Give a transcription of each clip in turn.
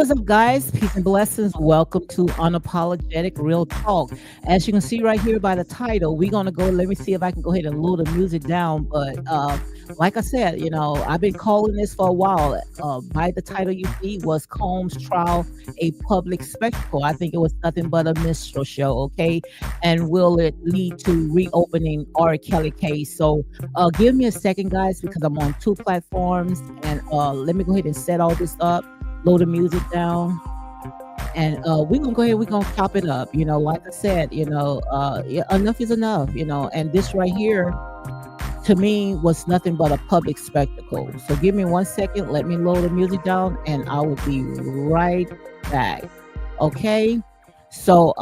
what's up, guys? Peace and blessings. Welcome to Unapologetic Real Talk. As you can see right here by the title, we're gonna go. Let me see if I can go ahead and load the music down. But like I said, I've been calling this for a while. By the title you see was Combs trial a public spectacle. I think it was nothing but a minstrel show. Okay, and will it lead to reopening R. Kelly case? So give me a second, guys, because I'm on two platforms, and let me go ahead and set all this up, load the music down, and we're gonna go ahead, we're gonna chop it up. Like I said, yeah, enough is enough. And this right here to me was nothing but a public spectacle. So give me one second, let me load the music down, and I will be right back. Okay, so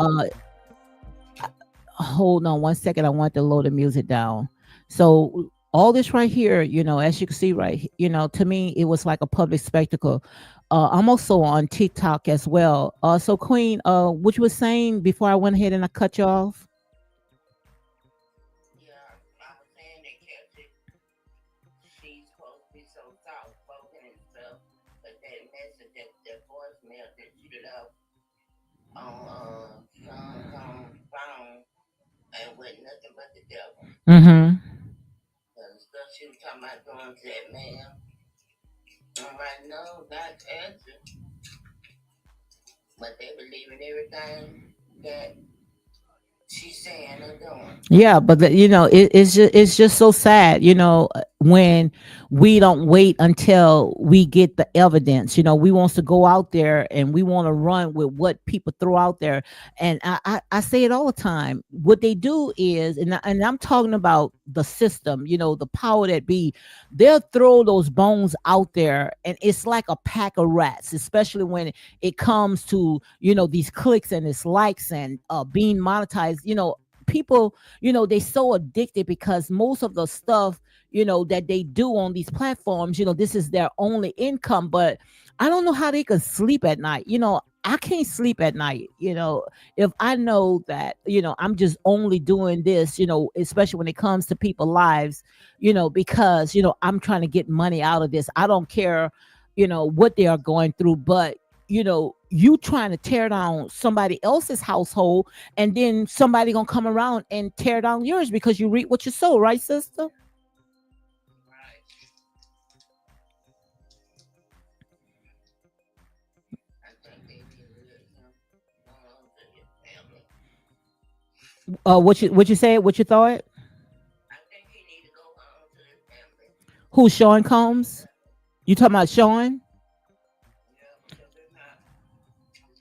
hold on one second, I want to load the music down. So all this right here, as you can see right, to me it was like a public spectacle. I'm also on TikTok as well. So Queen, what you were saying before I went ahead and I cut you off? Yeah, I was saying that Kelly, she's supposed to be so soft spoken and stuff, but that message, that voicemail that she left on Sean Combs' phone, ain't with nothing but the devil. Mm-hmm. The stuff she was talking about doing to that man, I'm like, no, not answer, but they believe in everything that she's saying or doing. Yeah, but it's just so sad, when we don't wait until we get the evidence. We want to go out there and we want to run with what people throw out there. And I say it all the time. What they do is, and I'm talking about the system, the power that be, they'll throw those bones out there, and it's like a pack of rats, especially when it comes to these clicks and this likes and being monetized. People, they so addicted because most of the stuff, that they do on these platforms, this is their only income. But I don't know how they can sleep at night. I can't sleep at night, if I know that, I'm just only doing this, especially when it comes to people lives, because I'm trying to get money out of this. I don't care, what they are going through. But you trying to tear down somebody else's household, and then somebody gonna come around and tear down yours because you reap what you sow, right, sister? Right. I think they need to let him go on to his family. What you said, what you thought? I think he need to go home to his family. Who's Sean Combs? You talking about Sean? Yeah, because it's not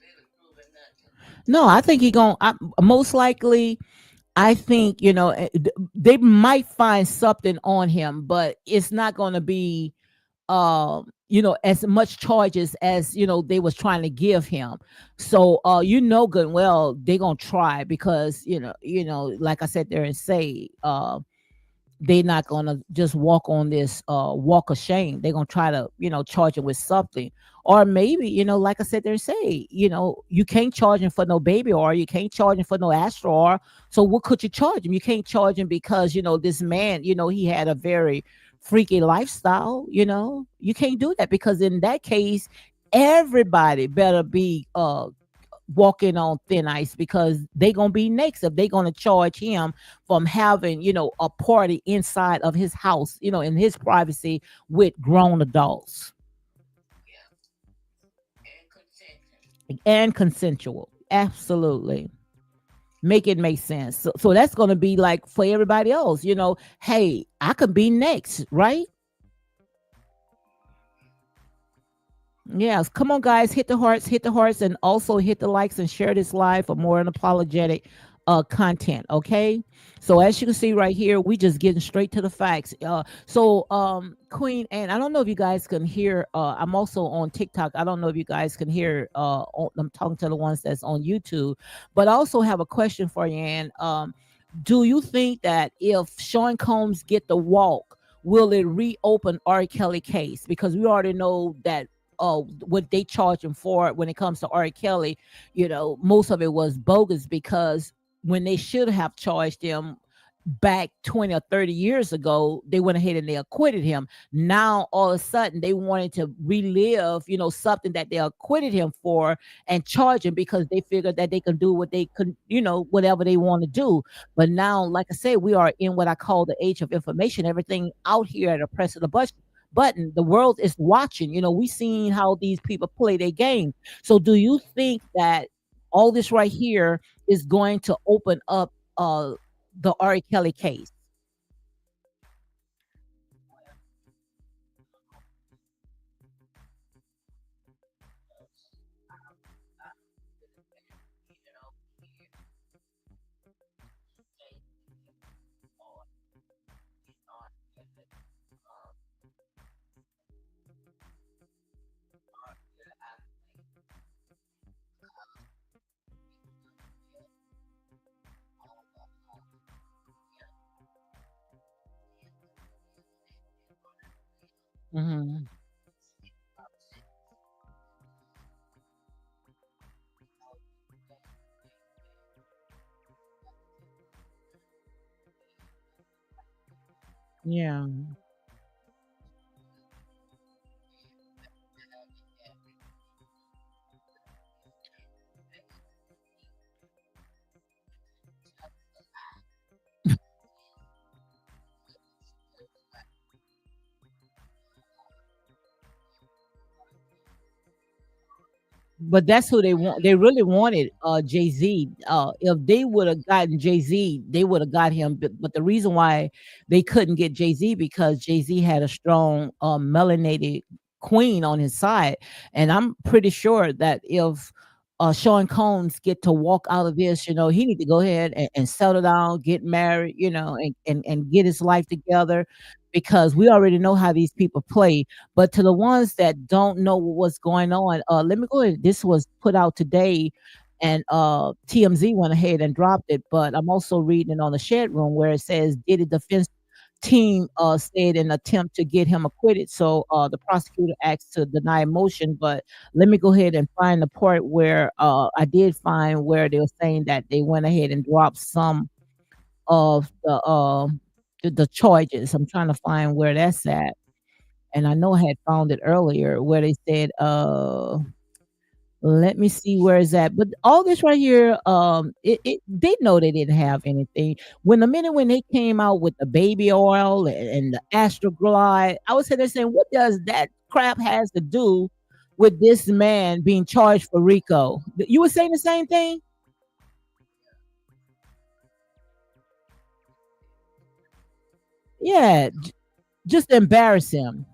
really proving nothing. No, I think he going most likely. I think they might find something on him, but it's not going to be as much charges as they was trying to give him. So good and well they gonna try, because like I said there and say, they not gonna just walk on this walk of shame. They're gonna try to charge him with something. Or maybe, like I said there and say, you can't charge him for no baby, or you can't charge him for no astro, or so what could you charge him? You can't charge him because this man, he had a very freaky lifestyle. You can't do that, because in that case everybody better be walking on thin ice, because they gonna be next if they gonna charge him from having a party inside of his house, in his privacy, with grown adults Yeah, and consenting. and consensual. Absolutely. Make it make sense. So that's gonna be like for everybody else, hey, I could be next, right? Yes, come on, guys, hit the hearts, and also hit the likes and share this live for more unapologetic content. Okay, so as you can see right here, we just getting straight to the facts. Queen, and I don't know if you guys can hear. I'm also on TikTok. I don't know if you guys can hear. I'm talking to the ones that's on YouTube, but I also have a question for you. And do you think that if Sean Combs get the walk, will it reopen R. Kelly case? Because we already know that what they charge him for when it comes to R. Kelly, most of it was bogus, because when they should have charged him, back 20 or 30 years ago, they went ahead and they acquitted him. Now all of a sudden they wanted to relive, something that they acquitted him for and charge him because they figured that they can do what they could, whatever they want to do. But now, like I said, we are in what I call the age of information. Everything out here at a press of the button. The world is watching. We seen how these people play their game. So do you think that all this right here is going to open up the Ari Kelly case? Hmm. Yeah. But that's who they want. They really wanted Jay Z. If they would have gotten Jay Z, they would have got him. But the reason why they couldn't get Jay Z because Jay Z had a strong melanated queen on his side, and I'm pretty sure that if Sean Combs get to walk out of this, he need to go ahead and settle down, get married, and get his life together because we already know how these people play. But to the ones that don't know what's going on, let me go ahead. This was put out today, and TMZ went ahead and dropped it. But I'm also reading it on the Shed Room where it says, "Did the defense team said in an attempt to get him acquitted?" So the prosecutor asked to deny motion. But let me go ahead and find the part where I did find where they were saying that they went ahead and dropped some of the charges. I'm trying to find where that's at. And I know I had found it earlier where they said, let me see where is that. But all this right here, they know they didn't have anything. When the minute when they came out with the baby oil and the Astroglide, I was sitting there saying, what does that crap has to do with this man being charged for RICO? You were saying the same thing? Yeah, just embarrass him.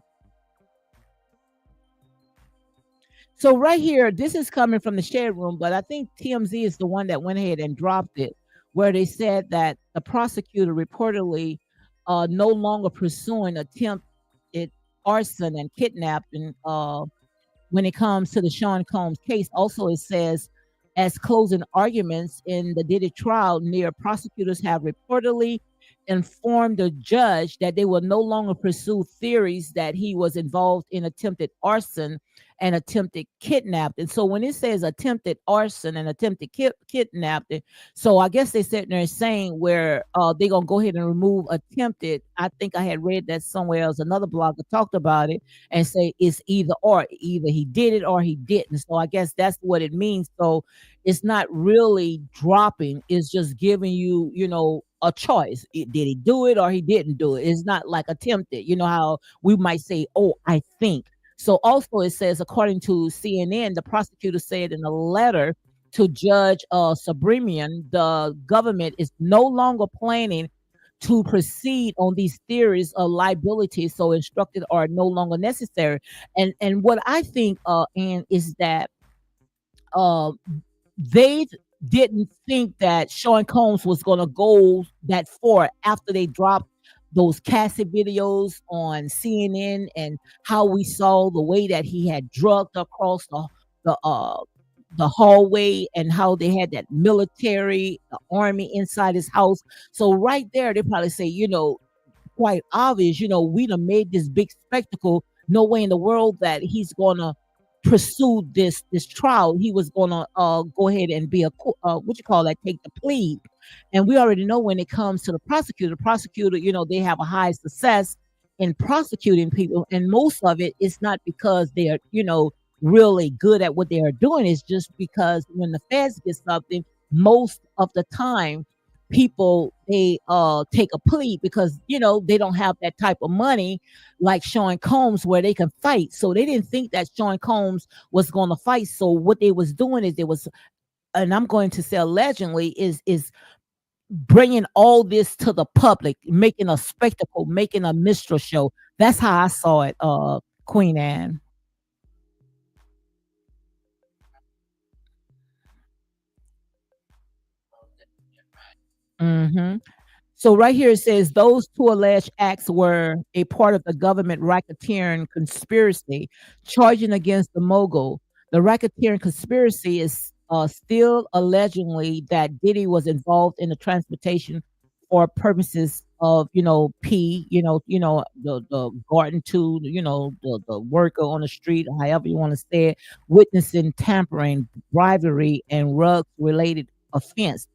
So right here, this is coming from the Shed Room, but I think TMZ is the one that went ahead and dropped it, where they said that the prosecutor reportedly no longer pursuing attempted arson and kidnapping when it comes to the Sean Combs case. Also, it says, as closing arguments in the Diddy trial near, prosecutors have reportedly informed the judge that they will no longer pursue theories that he was involved in attempted arson and attempted kidnapping. So when it says attempted arson and attempted kidnapping, so I guess they sitting there saying where they're gonna go ahead and remove attempted. I think I had read that somewhere else. Another blogger talked about it and say it's either or, either he did it or he didn't. So I guess that's what it means. So it's not really dropping; it's just giving you, a choice. Did he do it or he didn't do it? It's not like attempted. You know how we might say, "Oh, I think." So also it says, according to CNN, the prosecutor said in a letter to Judge Subremian, the government is no longer planning to proceed on these theories of liability, so instructed are no longer necessary. And what I think, and is that uh, they didn't think that Sean Combs was going to go that far after they dropped those Cassie videos on CNN and how we saw the way that he had drugged across the the hallway and how they had that military, the army inside his house. So right there, they probably say, quite obvious, we done made this big spectacle. No way in the world that he's gonna pursue this trial. He was gonna go ahead and be a what you call that, take the plea. And we already know when it comes to the prosecutor, they have a high success in prosecuting people. And most of it is not because they're, really good at what they are doing. It's just because when the feds get something, most of the time people they take a plea because they don't have that type of money like Sean Combs where they can fight. So they didn't think that Sean Combs was going to fight. So what they was doing is it was, and I'm going to say allegedly, is bringing all this to the public, making a spectacle, making a minstrel show. That's how I saw it, Queen Anne. Hmm. So right here it says those two alleged acts were a part of the government racketeering conspiracy charging against the mogul. The racketeering conspiracy is still allegedly that Diddy was involved in the transportation for purposes of P, the garden to the worker on the street, however you want to say it, witnessing tampering, bribery, and drugs related offense.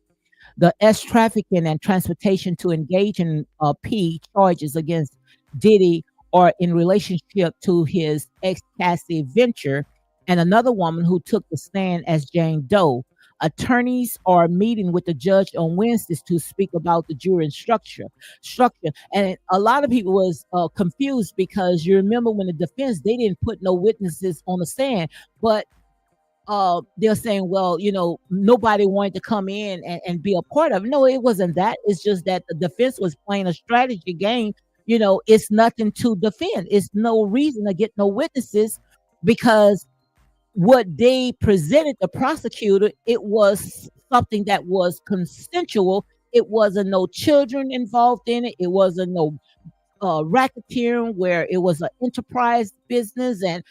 The S trafficking and transportation to engage in P charges against Diddy or in relationship to his ex Cassie Venture and another woman who took the stand as Jane Doe. Attorneys are meeting with the judge on Wednesdays to speak about the jury structure. And a lot of people was confused because you remember when the defense they didn't put no witnesses on the stand, but they're saying, well, nobody wanted to come in and be a part of it. No, it wasn't that. It's just that the defense was playing a strategy game. It's nothing to defend. It's no reason to get no witnesses because what they presented the prosecutor, it was something that was consensual. It wasn't no children involved in it. It wasn't no racketeering where it was an enterprise business. And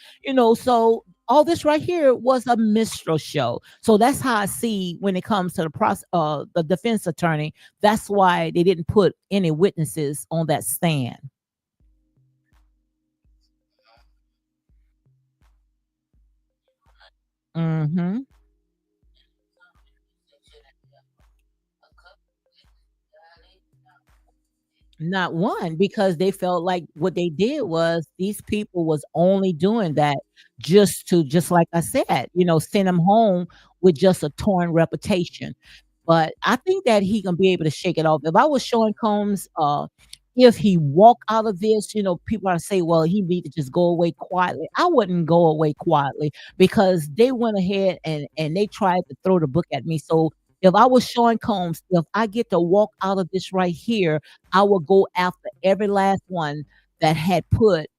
so all this right here was a minstrel show. So that's how I see when it comes to the defense attorney. That's why they didn't put any witnesses on that stand. Hmm. Not one, because they felt like what they did was these people was only doing that just like I said, send them home with just a torn reputation. But I think that he gonna be able to shake it off. If I was Sean Combs, if he walk out of this, people are say, well, he need to just go away quietly. I wouldn't go away quietly because they went ahead and they tried to throw the book at me. So if I was Sean Combs, if I get to walk out of this right here, I will go after every last one that had put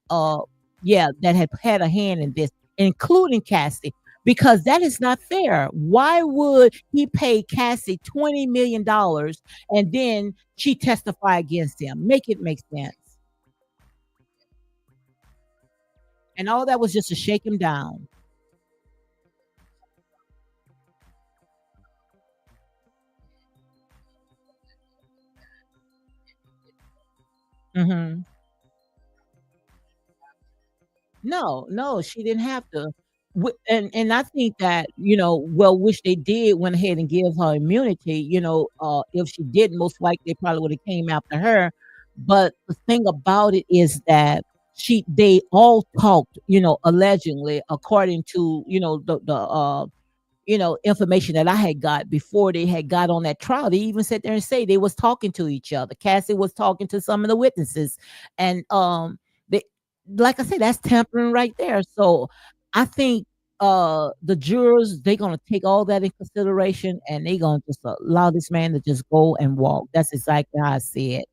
yeah, that had a hand in this, including Cassie, because that is not fair. Why would he pay Cassie $20 million and then she testify against him? Make it make sense. And all that was just to shake him down. Hmm. No, no, she didn't have to. And I think that, well, wish they did went ahead and give her immunity. If she did, most likely they probably would have came after her. But the thing about it is that they all talked, allegedly, according to, the information that I had got before they had got on that trial. They even sat there and say they was talking to each other. Cassie was talking to some of the witnesses, and they, like I said, that's tampering right there. So I think the jurors they're gonna take all that in consideration, and they're gonna just allow this man to just go and walk. That's exactly how I see it.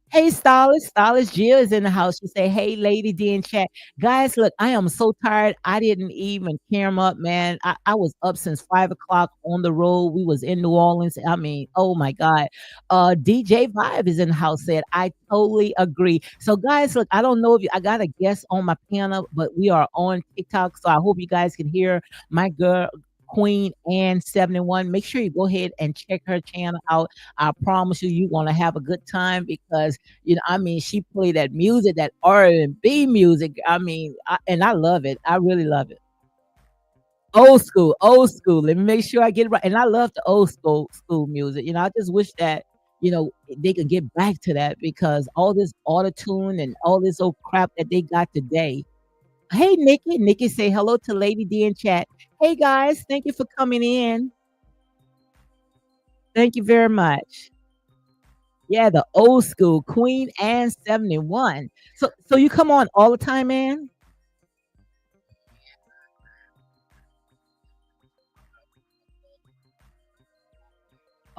Hey, Stylist Jill is in the house. She say, "Hey, Lady D in chat, guys. Look, I am so tired. I didn't even cam up, man. I was up since 5 o'clock on the road. We was in New Orleans. I mean, oh my god. DJ Vibe is in the house. Said I totally agree. So, guys, look, I don't know if I got a guest on my piano, but we are on TikTok, so I hope you guys can hear my girl." Queen Anne 71. Make sure you go ahead and check her channel out. I promise you, you're gonna have a good time because I mean, she played that music, that R&B music. I mean, and I love it. I really love it. Old school. Let me make sure I get it right. And I love the school music. I just wish that, they could get back to that because all this auto tune and all this old crap that they got today. Hey, Nikki. Nikki, say hello to Lady D in chat. Hey, guys. Thank you for coming in. Thank you very much. Yeah, the old school Queen Anne 71. So you come on all the time, man?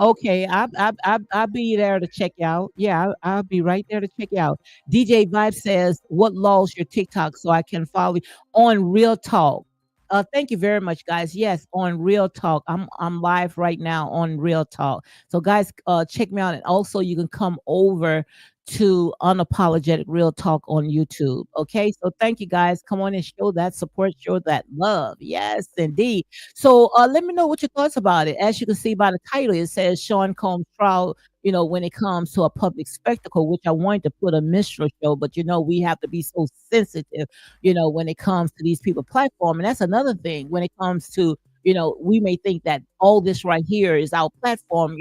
Okay, I'll be there to check you out. Yeah, I'll be right there to check you out. DJ Vibe says, "What laws your TikTok so I can follow you on Real Talk?" Thank you very much, guys. Yes, on Real Talk. I'm live right now on Real Talk. So, guys, check me out, and also you can come over to Unapologetic Real Talk on YouTube. Okay, so thank you, guys. Come on and show that support, show that love. Yes, indeed. So let me know what your thoughts about it. As you can see by the title, it says Sean Combs trial, when it comes to a public spectacle, which I wanted to put a minstrel show, but we have to be so sensitive, when it comes to these people platform. And that's another thing when it comes to, we may think that all this right here is our platform,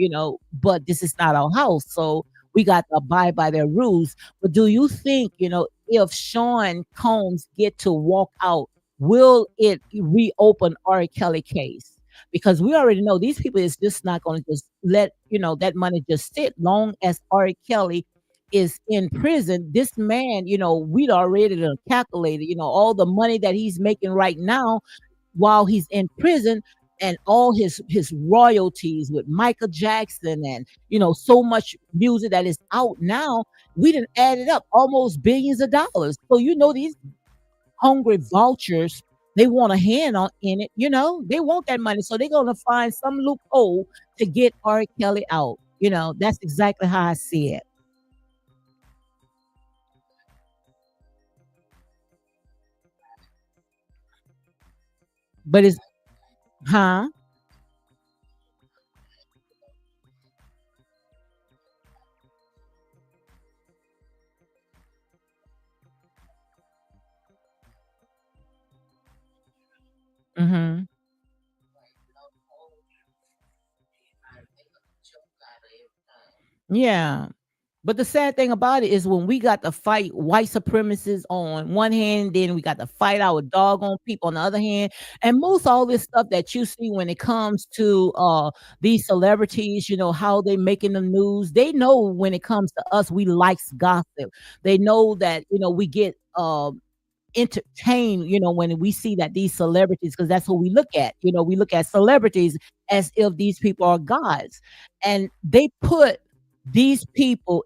but this is not our house. So we got to abide by their rules. But do you think, if Sean Combs get to walk out, will it reopen R. Kelly case? Because we already know these people is just not going to just let that money just sit long as R. Kelly is in prison. This man, we'd already done calculated, all the money that he's making right now while he's in prison and all his royalties with Michael Jackson and so much music that is out now, we didn't add it up almost billions of dollars. So these hungry vultures, they want a hand on in it, they want that money. So they're gonna find some loophole to get R. Kelly out. That's exactly how I see it. But it's huh? Mm-hmm. Yeah. But the sad thing about it is when we got to fight white supremacists on one hand, then we got to fight our doggone people on the other hand. And most all this stuff that you see when it comes to these celebrities, how they making the news. They know when it comes to us, we likes gossip. They know that, we get entertained, when we see that these celebrities, because that's what we look at. We look at celebrities as if these people are gods. And they put these people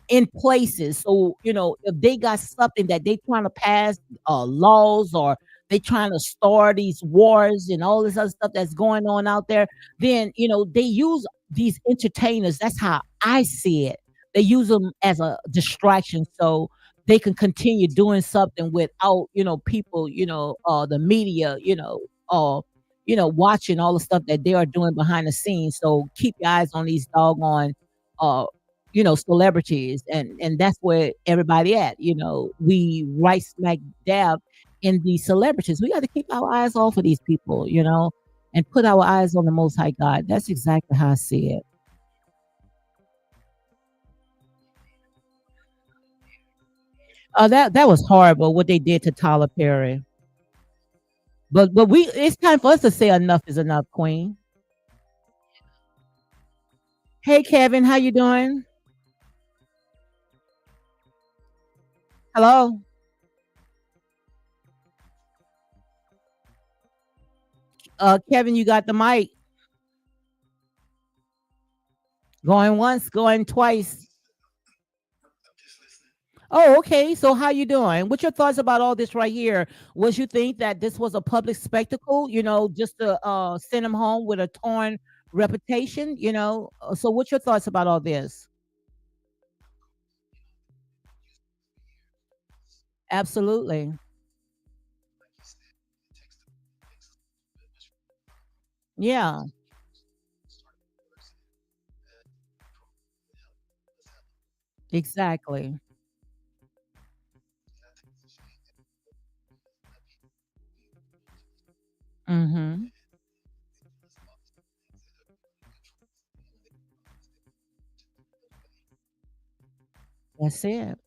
in places. So, if they got something that they trying to pass laws or they trying to start these wars and all this other stuff that's going on out there, then, they use these entertainers. That's how I see it. They use them as a distraction so they can continue doing something without, people, the media, watching all the stuff that they are doing behind the scenes. So keep your eyes on these doggone uh celebrities, and that's where everybody at. We right smack dab in these celebrities. We got to keep our eyes off of these people, and put our eyes on the Most High God. That's exactly how I see it. That was horrible what they did to Tyler Perry. But we it's time for us to say enough is enough, Queen. Hey Kevin, how you doing? Hello, Kevin. You got the mic. Going once, going twice. Oh, okay. So how you doing? What's your thoughts about all this right here? Was you think that this was a public spectacle, just to send him home with a torn reputation, So what's your thoughts about all this? Absolutely. Yeah, exactly. That's it.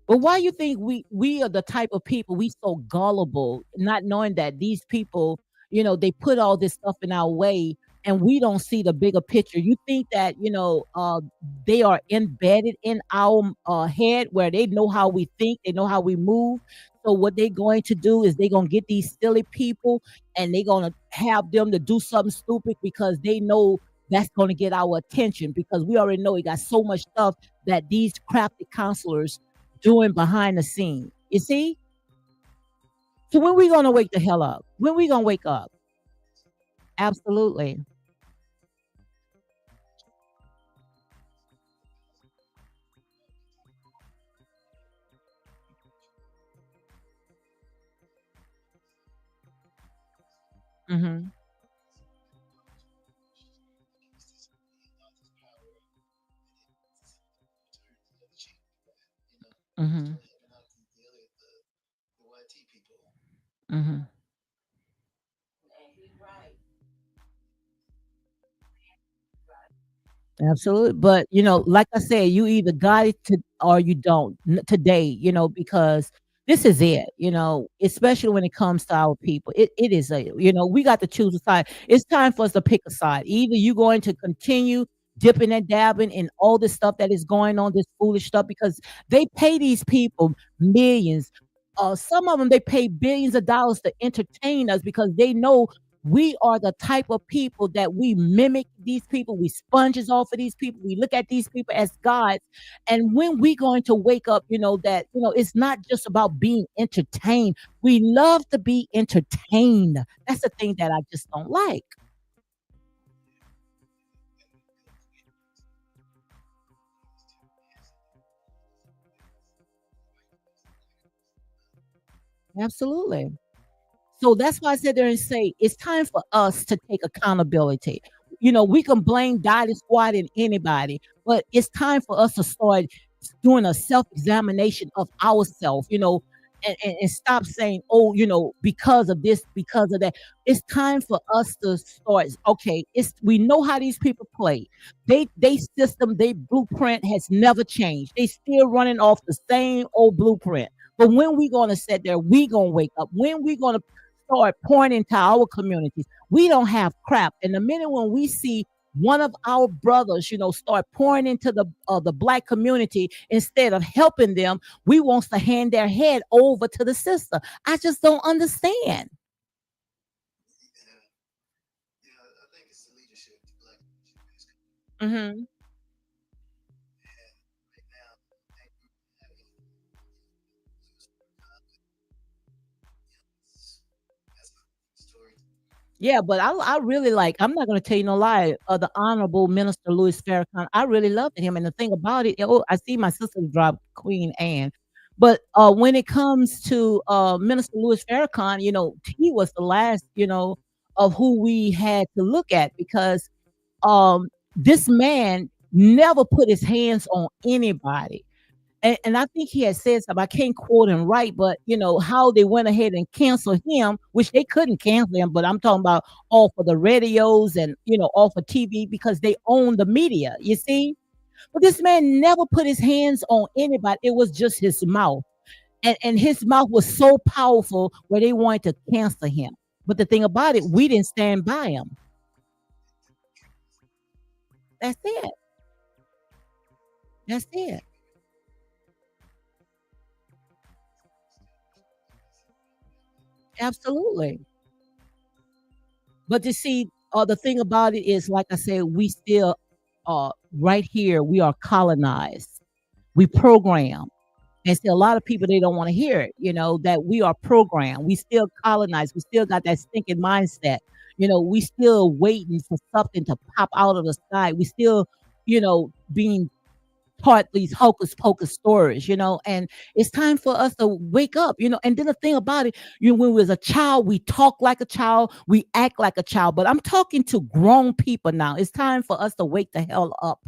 But why you think we are the type of people we so gullible, not knowing that these people, they put all this stuff in our way and we don't see the bigger picture. You think that, they are embedded in our head where they know how we think, they know how we move. So what they're going to do is they're going to get these silly people and they're going to have them to do something stupid because they know that's going to get our attention because we already know we got so much stuff that these crafty counselors doing behind the scene. You see? So when we gonna wake the hell up? When we gonna wake up? Absolutely. Mhm. Mhm. Mhm. And he right. Absolutely. But, like I said, you either got it to or you don't today, because this is it, especially when it comes to our people. It is we got to choose a side. It's time for us to pick a side. Either you going to continue dipping and dabbing in all this stuff that is going on, this foolish stuff, because they pay these people millions. Some of them they pay billions of dollars to entertain us because they know we are the type of people that we mimic these people. We sponges off of these people. We look at these people as gods. And when we going to wake up, that, it's not just about being entertained. We love to be entertained. That's the thing that I just don't like. Absolutely. So that's why I sit there and say it's time for us to take accountability. We can blame Dottie Squad and anybody, but it's time for us to start doing a self examination of ourselves, and stop saying, oh, because of this, because of that. It's time for us to start. Okay, we know how these people play. They system, they blueprint has never changed. They still running off the same old blueprint. But when we gonna sit there, we gonna wake up. When we gonna start pouring into our communities. We don't have crap. And the minute when we see one of our brothers, start pouring into the black community instead of helping them, we wants to hand their head over to the sister. I just don't understand. Hmm. Yeah, but I really like. I'm not going to tell you no lie. The Honorable Minister Louis Farrakhan. I really loved him, and the thing about it, oh, I see my sister drop Queen Anne, but when it comes to Minister Louis Farrakhan, he was the last, of who we had to look at because this man never put his hands on anybody. And I think he had said something. I can't quote him right, but how they went ahead and canceled him, which they couldn't cancel him. But I'm talking about all for the radios and all for TV because they own the media. You see, but this man never put his hands on anybody. It was just his mouth, and his mouth was so powerful where they wanted to cancel him. But the thing about it, we didn't stand by him. That's it. That's it. Absolutely. But you see, the thing about it is, like I said, we still, right here, we are colonized. We program. And see, a lot of people, they don't want to hear it, that we are programmed. We still colonized. We still got that stinking mindset. We still waiting for something to pop out of the sky. We still, being taught these hocus pocus stories, and it's time for us to wake up, and then the thing about it, when we was a child, we talk like a child, we act like a child, but I'm talking to grown people now. It's time for us to wake the hell up.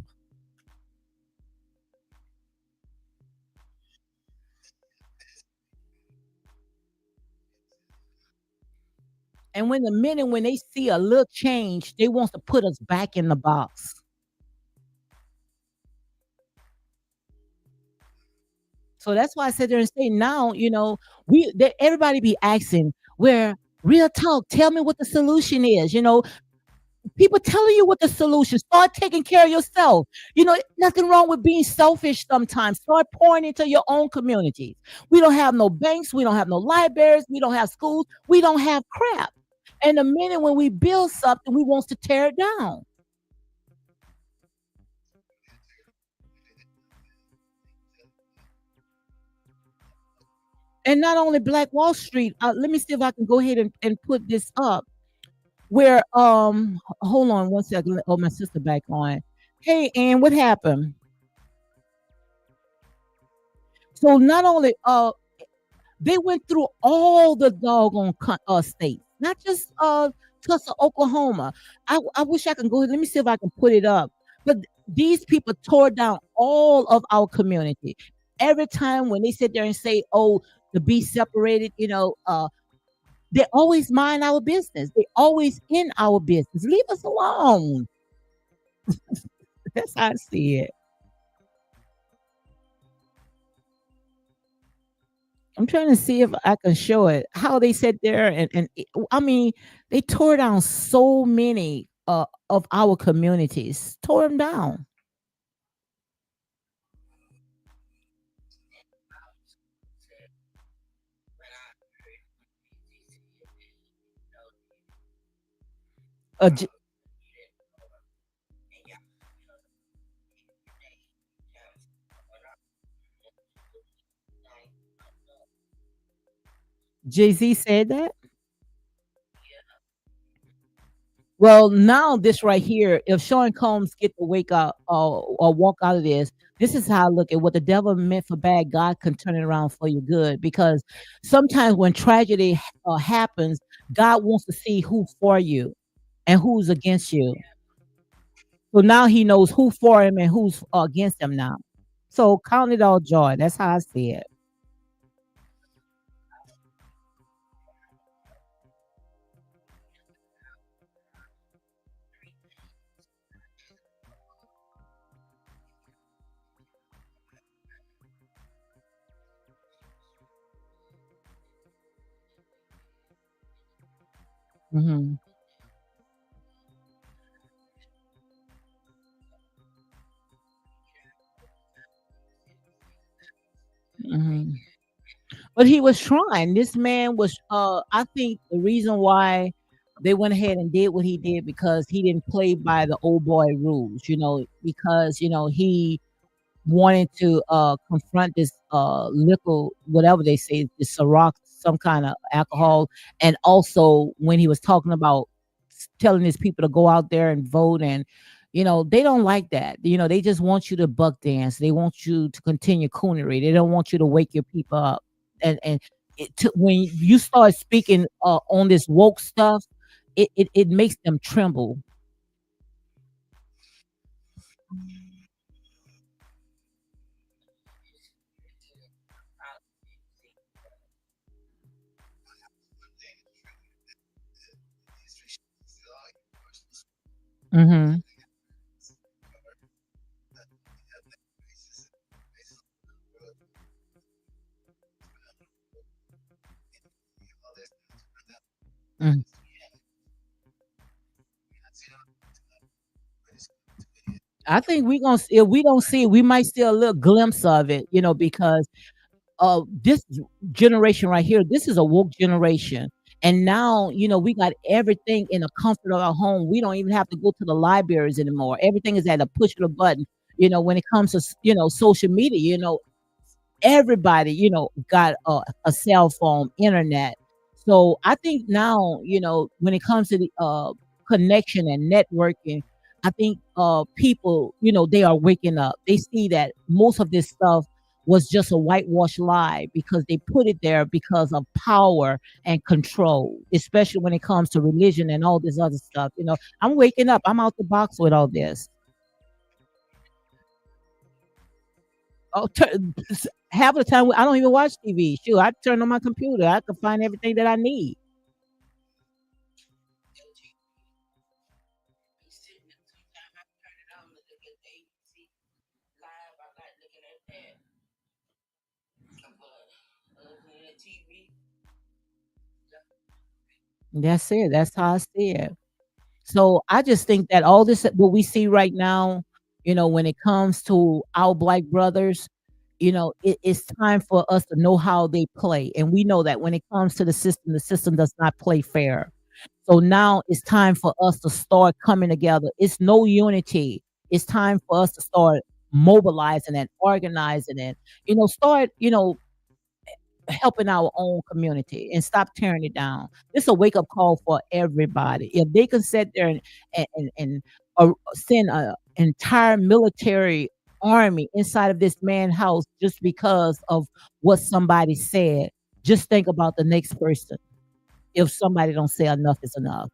And when the minute when they see a little change, they want to put us back in the box. So that's why I sit there and say now, everybody be asking where real talk, tell me what the solution is. People telling you what the solution. Start taking care of yourself. Nothing wrong with being selfish sometimes. Start pouring into your own communities. We don't have no banks. We don't have no libraries. We don't have schools. We don't have crap. And the minute when we build something, we want to tear it down. And not only Black Wall Street. Let me see if I can go ahead and put this up. Where hold on one second. Oh, my sister back on. Hey, Ann, what happened? So not only they went through all the doggone states, not just Tulsa, Oklahoma. I wish I can go ahead. Let me see if I can put it up. But these people tore down all of our community. Every time when they sit there and say, "Oh, to be separated," they always mind our business. They always in our business. Leave us alone. That's how I see it. I'm trying to see if I can show it. How they sit there I mean, they tore down so many of our communities. Tore them down. Uh, J- Jay-Z said that. Well, now this right here, if Sean Combs get to wake up or walk out of this is how I look at what the devil meant for bad, God can turn it around for your good. Because sometimes when tragedy happens, God wants to see who's for you and who's against you. So now he knows who for him and who's against him now. So count it all joy. That's how I see it. Hmm. Hmm. But he was trying. This man was. I think the reason why they went ahead and did what he did because he didn't play by the old boy rules. Because he wanted to confront this liquor, whatever they say, this Ciroc, some kind of alcohol, and also when he was talking about telling his people to go out there and vote, and they don't like that. They just want you to buck dance. They want you to continue coonery. They don't want you to wake your people up. And when you start speaking on this woke stuff, it makes them tremble. Hmm. I think we gonna if we don't see it, we might see a little glimpse of it, because this generation right here, this is a woke generation. And now, we got everything in the comfort of our home. We don't even have to go to the libraries anymore. Everything is at a push of a button. When it comes to social media, everybody, got a cell phone, internet. So I think now, when it comes to the connection and networking, I think people, they are waking up. They see that most of this stuff was just a whitewash lie because they put it there because of power and control, especially when it comes to religion and all this other stuff. I'm waking up. I'm out the box with all this. Oh, half of the time I don't even watch TV. Shoot, I turn on my computer. I can find everything that I need. Live. I like looking at that. but the TV. That's it. That's how I see it. So I just think that all this what we see right now, when it comes to our black brothers, it's time for us to know how they play. And we know that when it comes to the system does not play fair. So now it's time for us to start coming together. It's no unity. It's time for us to start mobilizing and organizing and, start, helping our own community and stop tearing it down. It's a wake up call for everybody. If they can sit there and send an entire military army inside of this man's house just because of what somebody said, just think about the next person. If somebody don't say enough is enough.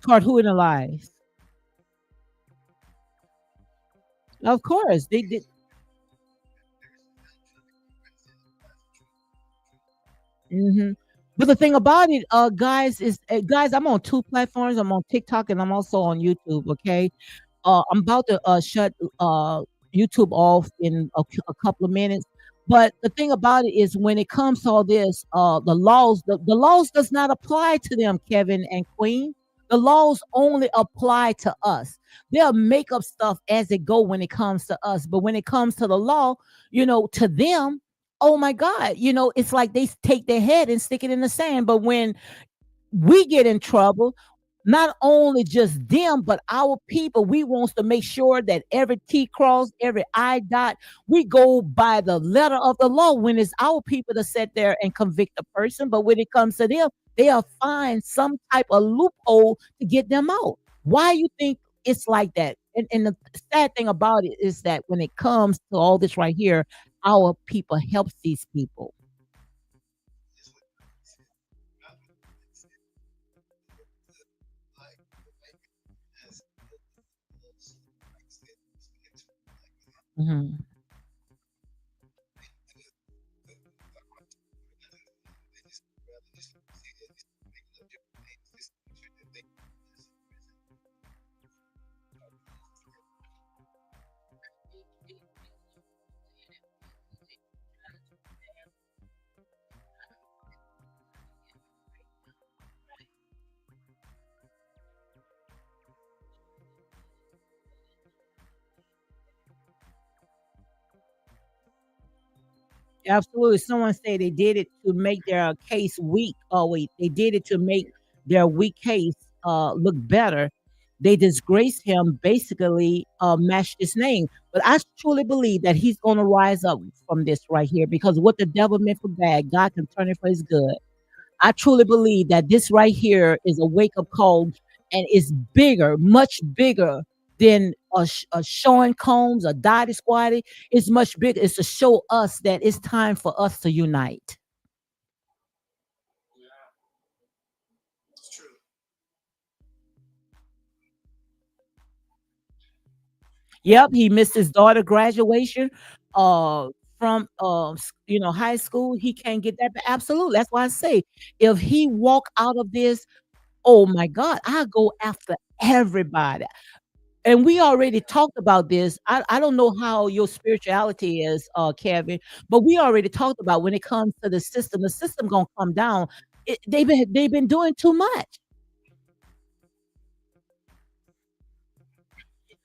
Card who in the lies? Of course, they did. Mhm. But the thing about it, guys, is guys, I'm on two platforms. I'm on TikTok and I'm also on YouTube. Okay, I'm about to shut YouTube off in a couple of minutes. But the thing about it is, when it comes to all this, the laws does not apply to them, Kevin and Queen. The laws only apply to us. They'll make up stuff as they go when it comes to us, but when it comes to the law, to them, oh my God, it's like they take their head and stick it in the sand. But when we get in trouble, not only just them, but our people. We wants to make sure that every T cross, every I dot, we go by the letter of the law when it's our people to sit there and convict a person. But when it comes to them, they'll find some type of loophole to get them out. Why you think it's like that? And the sad thing about it is that when it comes to all this right here, our people helps these people. Mhm. Absolutely. Someone said they did it to make their case weak. Oh, wait, they did it to make their weak case look better. They disgraced him, basically matched his name. But I truly believe that he's going to rise up from this right here because what the devil meant for bad, God can turn it for his good. I truly believe that this right here is a wake up call and is bigger, much bigger than a Sean Combs, a Dottie Squatty. It's much bigger. It's to show us that it's time for us to unite. Yep, he missed his daughter graduation uh from high school. He can't get that back. Absolutely. That's why I say if he walk out of this, oh my God, I go after everybody. And we already talked about this. I don't know how your spirituality is, Kevin, but we already talked about when it comes to the system gonna come down. They've been doing too much.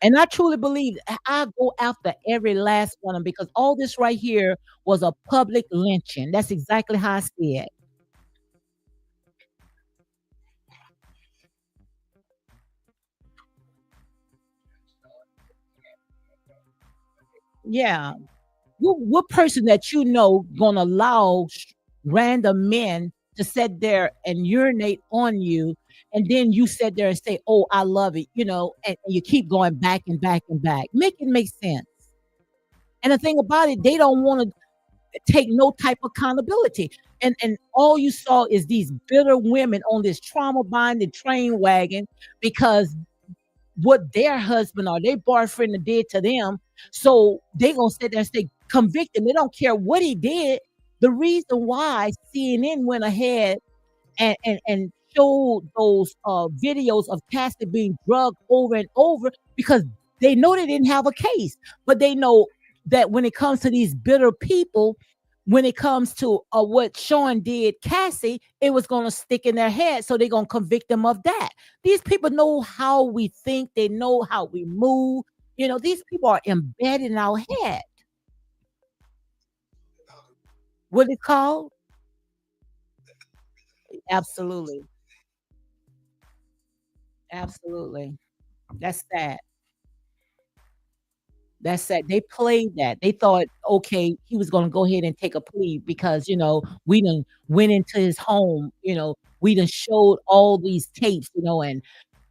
And I truly believe I go after every last one of them because all this right here was a public lynching. That's exactly how I see it. Yeah. What person that gonna allow random men to sit there and urinate on you, and then you sit there and say, "Oh, I love it," and you keep going back and back and back. Make it make sense. And the thing about it, they don't want to take no type of accountability. And all you saw is these bitter women on this trauma bonded train wagon because what their husband or their boyfriend did to them. So they gonna sit there and say convict him. They don't care what he did. The reason why CNN went ahead and showed those videos of Cassie being drugged over and over because they know they didn't have a case, but they know that when it comes to these bitter people, when it comes to what Sean did Cassie, it was going to stick in their head, so they're going to convict them of that. These people know how we think, they know how we move. These people are embedded in our head. What it called? Absolutely, absolutely. That's sad. That's sad. They played that. They thought, okay, he was gonna go ahead and take a plea because, we done went into his home, we done showed all these tapes, and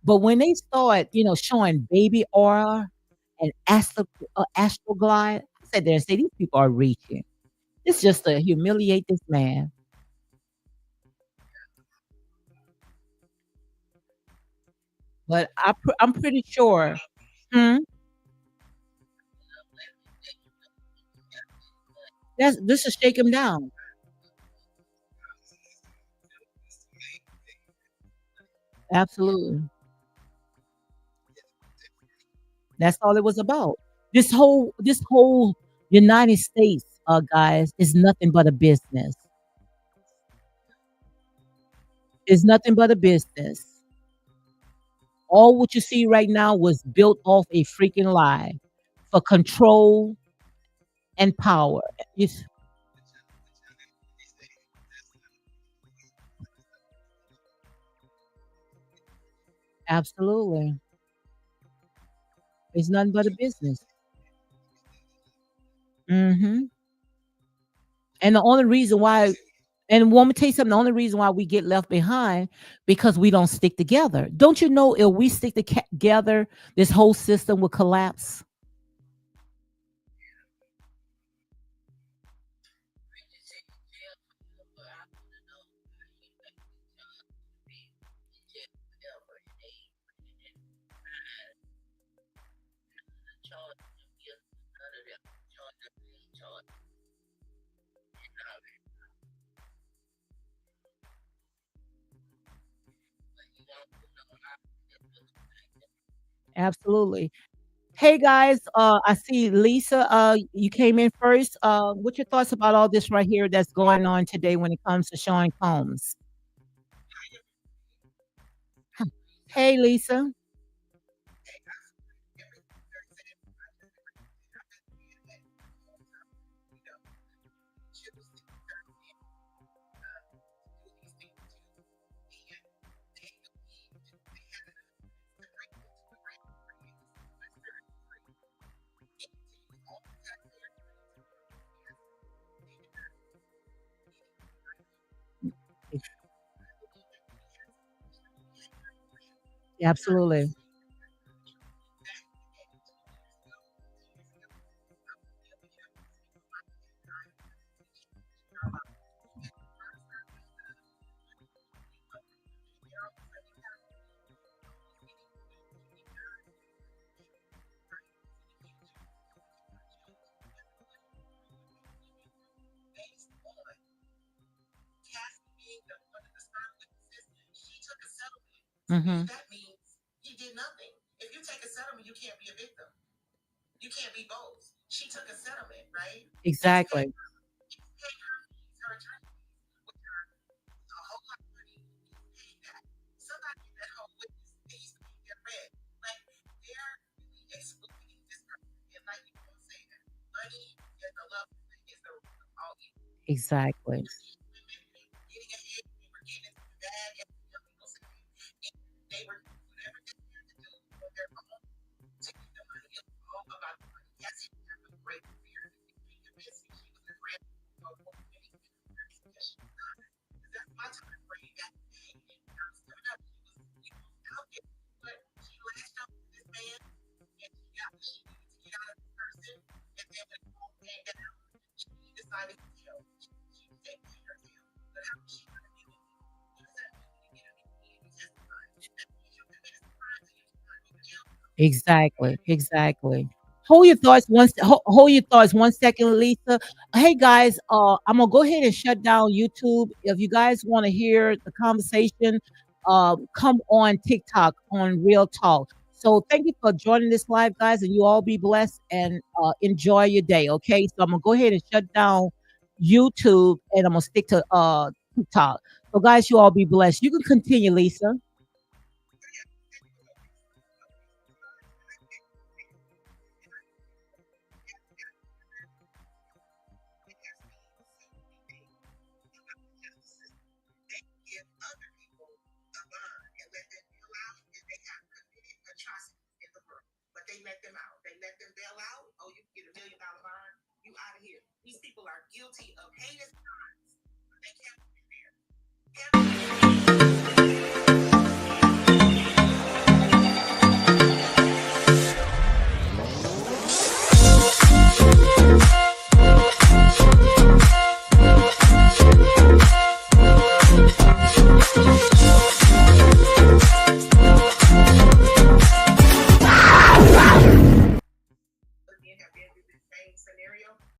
but when they start, showing Baby Aura and Astroglide, I sat there and said, "These people are reaching." It's just to humiliate this man. But I'm pretty sure. Hmm? This will shake him down. Absolutely. That's all it was about. This whole United States, guys, is nothing but a business. It's nothing but a business. All what you see right now was built off a freaking lie for control and power. It's absolutely. It's nothing but a business. Hmm. And the only reason why, and want me to tell you something, the only reason why we get left behind because we don't stick together. Don't you know if we stick together, this whole system will collapse? Absolutely. Hey guys, I see Lisa. You came in first. What's your thoughts about all this right here that's going on today when it comes to Sean Combs? Huh. Hey Lisa. Absolutely. Hmm. Exactly. Exactly. Exactly. Exactly. hold your thoughts hold your thoughts 1 second, Lisa. Hey guys, I'm gonna go ahead and shut down YouTube. If you guys want to hear the conversation, come on TikTok on Real Talk. So thank you for joining this live, guys, and you all be blessed and enjoy your day. Okay, so I'm gonna go ahead and shut down YouTube, and I'm gonna stick to TikTok. So guys, you all be blessed. You can continue, Lisa. Give other people a bond and let them bail out if they have committed atrocities in the world. But they let them out. They let them bail out. Oh, you can get $1 million bond. You out of here. These people are guilty of heinous